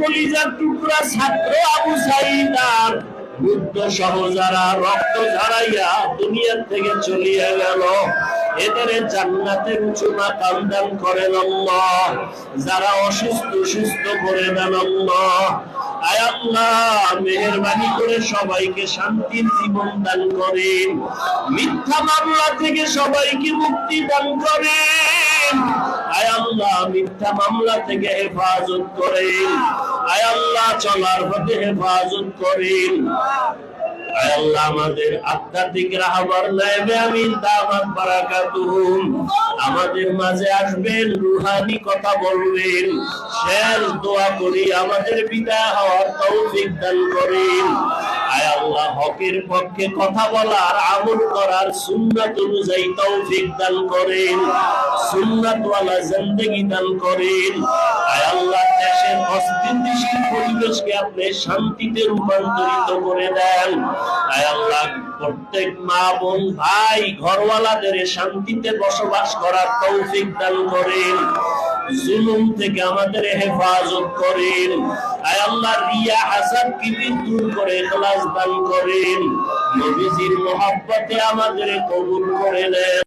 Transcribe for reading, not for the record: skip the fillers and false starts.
কলিজার টুকরা ছাত্র আবু সাঈদ আর বুদ্ধ সহ যারা রক্ত ঝরাইয়া দুনিয়া থেকে চলিয়া গেল, এদের জান্নাতের উঁচু মাকাম দান করেন আল্লাহ। যারা অসুস্থ সুস্থ করে দেন আল্লাহ। আয় আল্লাহ, মেহেরবানি করে সবাইকে শান্তির জীবন দান করেন। মিথ্যা মামলা থেকে সবাইকে মুক্তি দান করেন। আয় আল্লাহ, মিথ্যা মামলা থেকে হেফাজত করেন। আয় আল্লাহ, চলার পথে হেফাজত করেন। আয় আল্লাহ, আমাদের আধ্যাত্মিক রাহবার নায়েবে আমিন দামাত বারাকাতুহুম আমাদের মাঝে আসবেন, রুহানি কথা বলবেন। শেষ দোয়া করি আমাদের বিদায় হওয়ার তৌফিক দান করেন। আয় আল্লাহ, হকের পক্ষে কথা বলার, আমল করার, সুন্নাত অনুযায়ী তৌফিক দান করেন। সুন্নাতওয়ালা জিন্দেগি দান করেন। আয় আল্লাহ, দেশের অস্থিতিশীল পরিবেশকে আপনি শান্তিতে রূপান্তরিত করে দেন। আয় আল্লাহ, প্রত্যেক মা বোন ভাই ঘরওয়ালাদের শান্তিতে বসবাস করার তৌফিক দান করেন। জুলুম থেকে আমাদের হেফাজত করেন। আয় আল্লাহ, রিয়া হাসাদ কিবির দূর করে ইখলাস দান করেন। নবীজির মহব্বতে আমাদের কবুল করে নেন।